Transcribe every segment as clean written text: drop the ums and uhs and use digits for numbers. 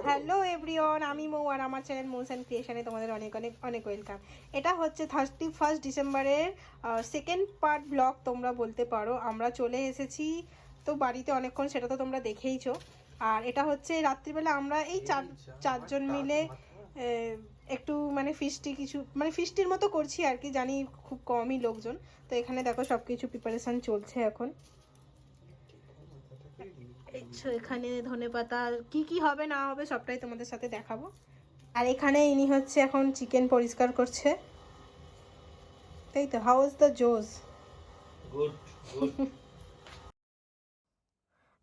Hello everyone, আমি মৌ আর আমার channel মৌস and ক্রিয়েশনে তোমাদের অনেক অনেক অনেক ওয়েলকাম। এটা হচ্ছে 31 ডিসেম্বরের সেকেন্ড পার্ট ব্লগ তোমরা বলতে পারো। আমরা চলে এসেছি তো বাড়িতে অনেকক্ষণ, সেটা তো তোমরা দেখেইছো। আর এটা হচ্ছে রাত্রিবেলা আমরা এই চারজন মিলে একটু মানে ফিস্টির মতো করছি আর কি। জানি খুব কমই লোকজন, তো এখানে দেখো সব কিছু প্রিপারেশান চলছে এখন। এখানে ধনেপাতা কি কি হবে না হবে সবটাই তোমাদের সাথে দেখাবো। আর এখানে ইনি হচ্ছে এখন চিকেন পরিষ্কার করছে, তাই তো। হাউ ইজ দ্য জোস? Good good.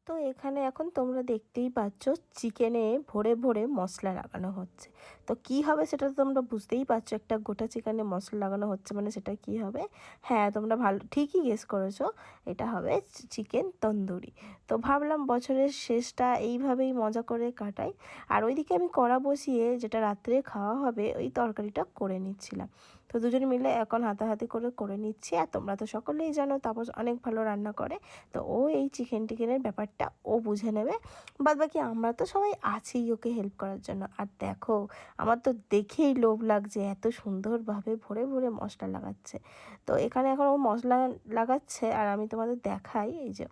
তো এখানে এখন তোমরা দেখতেই পাচ্ছ চিকেনে ভরে ভরে মশলা লাগানো হচ্ছে। তো কি হবে সেটা তো তোমরা বুঝতেই পারছো, একটা গোটা চিকেনে মশলা লাগানো হচ্ছে মানে সেটা কি হবে। হ্যাঁ, তোমরা ভালো ঠিকই গেস করেছো, এটা হবে চিকেন তন্দুরি। তো ভাবলাম বছরের শেষটা এইভাবেই মজা করে কাটাই। আর ওইদিকে আমি কড়া বসিয়ে যেটা রাত্রে খাওয়া হবে ওই তরকারিটা করে নিচ্ছিলাম। তো দুজন মিলে এখন হাতাহাতি করে নিচ্ছি। আর তোমরা তো সকলেই জানো তাপস অনেক ভালো রান্না করে, তো ও এই চিকেনের ব্যাপারটা ও বুঝে নেবে। বাদবাকি আমরা তো সবাই আছি ওকে হেল্প করার জন্য। আর দেখো, আমার তো দেখেই লোভ লাগছে, এত সুন্দরভাবে ভরে ভরে মশলা লাগাচ্ছে। তো এখানে এখন ও মশলা লাগাচ্ছে আর আমি তোমাদের দেখাই, এই যে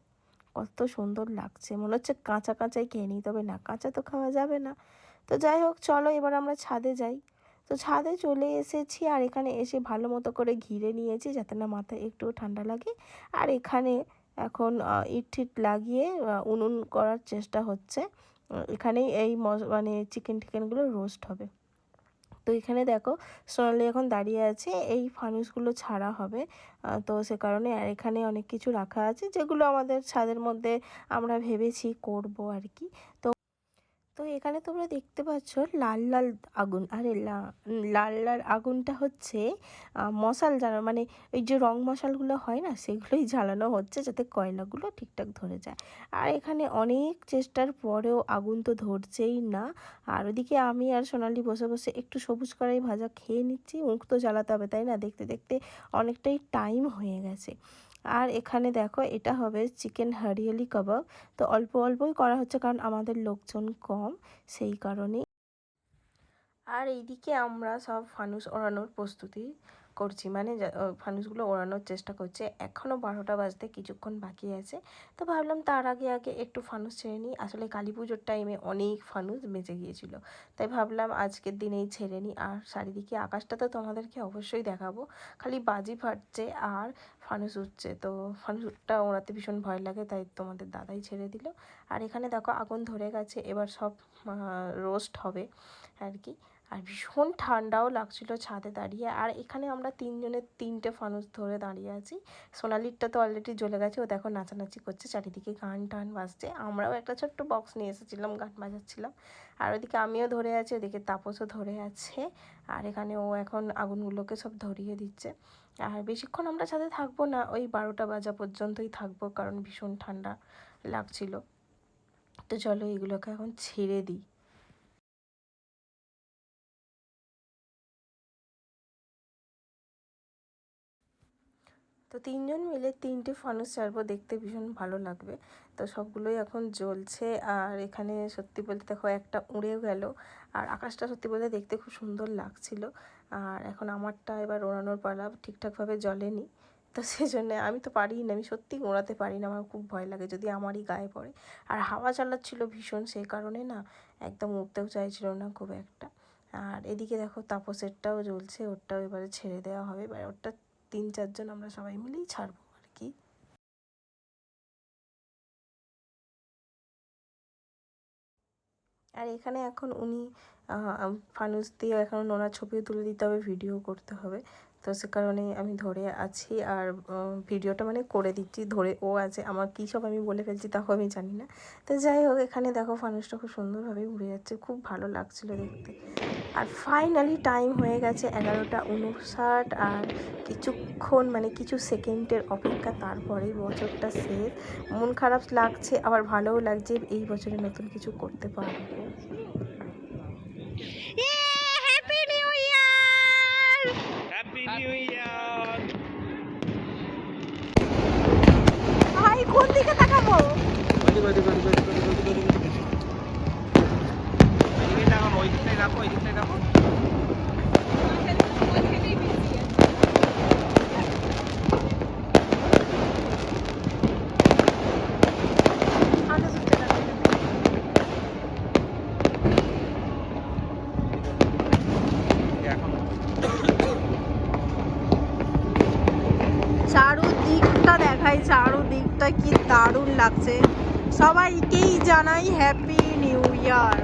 কত সুন্দর লাগছে, মনে হচ্ছে কাঁচা কাঁচাই খেয়ে নিই, তবে না, কাঁচা তো খাওয়া যাবে না। তো যাই হোক, চলো এবার আমরা ছাদে যাই। তো ছাদে চলে এসেছি আর এখানে এসে ভালো মতো করে ঘিরে নিয়েছি যাতে না মাথায় একটু ঠান্ডা লাগে। আর এখানে এখন ইট টিট লাগিয়ে উনুন করার চেষ্টা হচ্ছে। এখানেই এই মানে চিকেনগুলো রোস্ট হবে। তো এখানে দেখো সোনালি এখন দাঁড়িয়ে আছে, এই ফানুসগুলো ছাড়া হবে। তো সে কারণে আর এখানে অনেক কিছু রাখা আছে যেগুলো আমাদের ছাদের মধ্যে আমরা ভেবেছি করব আর কি। তো তো এখানে তোমরা দেখতে পাচ্ছ লাল লাল আগুন। আরে লাল লাল আগুনটা হচ্ছে মশাল জ্বালানো, মানে ওই যে রং মশালগুলো হয় না, সেগুলোই জ্বালানো হচ্ছে যাতে কয়লাগুলো ঠিকঠাক ধরে যায়। আর এখানে অনেক চেষ্টার পরেও আগুন তো ধরছেই না। আর ওদিকে আমি আর সোনালি বসে বসে একটু সবুজ কড়াই ভাজা খেয়ে নিচ্ছি। মুখ তো জ্বালাতে হবে, তাই না? দেখতে দেখতে অনেকটাই টাইম হয়ে গেছে। আর এখানে দেখো এটা হবে চিকেন হরিয়ালি কাবাব। তো অল্প অল্পই করা হচ্ছে কারণ আমাদের লোকজন কম, সেই কারণেই। আর এইদিকে আমরা সব ফানুস ওড়ানোর প্রস্তুতি করছি, মানে ফানুসগুলো ওড়ানোর চেষ্টা করছে। এখনও 12টা বাজতে কিছুক্ষণ বাকি আছে। তো ভাবলাম তার আগে আগে একটু ফানুস ছেড়ে নিই। আসলে কালী পুজোর টাইমে অনেক ফানুস বেঁচে গিয়েছিল, তাই ভাবলাম আজকের দিনেই ছেড়ে নিই। আর চারিদিকে আকাশটা তো তোমাদেরকে অবশ্যই দেখাবো, খালি বাজি ফাটছে আর ফানুস উঠছে। তো ফানুসটা ওড়াতে ভীষণ ভয় লাগে, তাই তোমাদের দাদাই ছেড়ে দিল। আর এখানে দেখো আগুন ধরে গেছে, এবার সব রোস্ট হবে আর কি। আর ভীষণ ঠান্ডাও লাগছিল ছাদে দাঁড়িয়ে। আর এখানে আমরা তিনজনের 3টে ফানুস ধরে দাঁড়িয়ে আছি। সোনালিরটা তো অলরেডি জ্বলে গেছে, ও দেখো নাচানাচি করছে, চারিদিকে গান টান বাজছে। আমরাও একটা ছোট্ট বক্স নিয়ে এসেছিলাম, গান বাজাচ্ছিলাম। আর ওদিকে আমিও ধরে আছি, ওদিকে তাপসও ধরে আছে। আর এখানে ও এখন আগুনগুলোকে সব ধরিয়ে দিচ্ছে। আর বেশিক্ষণ আমরা ছাদে থাকবো না, ওই 12টা বাজা পর্যন্তই থাকবো, কারণ ভীষণ ঠান্ডা লাগছিল। তো চলো এগুলোকে এখন ছেড়ে দিই। তো তিনজন মিলে 3টে ফানুস ছাড়বো, দেখতে ভীষণ ভালো লাগবে। তো সবগুলোই এখন জ্বলছে। আর এখানে সত্যি বলতে দেখো একটা উড়েও গেল। আর আকাশটা সত্যি বলতে দেখতে খুব সুন্দর লাগছিল। আর এখন আমারটা এবার ওড়ানোর পালা, ঠিকঠাকভাবে জ্বলেনি। তো সেজন্য আমি তো পারি না, আমি সত্যিই ওড়াতে পারি না, আমার খুব ভয় লাগে যদি আমারই গায়ে পড়ে। আর হাওয়া চালাচ্ছিল ভীষণ, সেই কারণে না একদম উঠতেও চাইছিল না খুব একটা। আর এদিকে দেখো তাপসেরটাও জ্বলছে, ওরটাও এবারে ছেড়ে দেওয়া হবে। এবার ওরটা 3-4 জন আমরা সবাই মিলেই ছাড়বো আর কি। আর এখানে এখন উনি ফানুস দিয়ে এখন ওনার ছবিও তুলে দিতে হবে, ভিডিও করতে হবে। তো সে কারণে আমি ধরে আছি আর ভিডিওটা মানে করে দিচ্ছি ধরে। ও আছে, আমার কী সব আমি বলে ফেলছি তাও আমি জানি না। তো যাই হোক, এখানে দেখো ফানুসটা খুব সুন্দরভাবে উড়ে যাচ্ছে, খুব ভালো লাগছিল দেখতে। আর ফাইনালি টাইম হয়ে গেছে 11টা 59। আর কিছুক্ষণ মানে কিছু সেকেন্ডের অপেক্ষা, তারপরেই বছরটা শেষ। মন খারাপ লাগছে, আবার ভালোও লাগছে, এই বছরে নতুন কিছু করতে পারবো। Happy new year! Happy new year. ভাই কোন দিকে তাকাবো? ওই দিকটা দেখো। এখন চারুদিকটা দেখাই, চারুদিকটা কি দারুণ লাগছে। সবাইকেই জানাই হ্যাপি নিউ ইয়ার।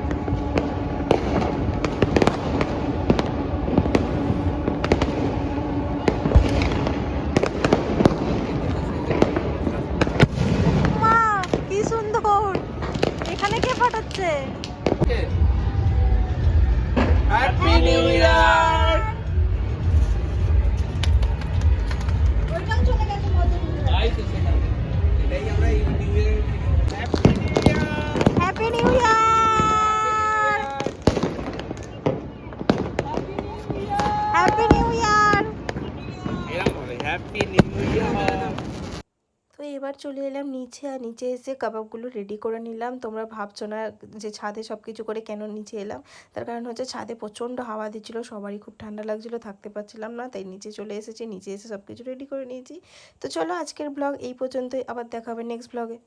মা কি সুন্দর, এখানে কে ফাটাচ্ছে? Happy new year. তাই তো সেখানে এটাই আমরা এই new year happy new year. Happy new year. Happy new year. এরকম হবে হ্যাপি নিউ ইয়ার। তো এবার চলে এলাম নিচে, আর নিচে এসে কাবাবগুলো রেডি করে নিলাম। তোমরা ভাবছো না যে ছাদে সব কিছু করে কেন নিচে এলাম, তার কারণ হচ্ছে ছাদে প্রচণ্ড হাওয়া দিচ্ছিলো, সবারই খুব ঠান্ডা লাগছিলো, থাকতে পারছিলাম না, তাই নিচে চলে এসেছি। নিচে এসে সব কিছু রেডি করে নিয়েছি। তো চলো আজকের ব্লগ এই পর্যন্তই, আবার দেখা হবে নেক্সট ব্লগে।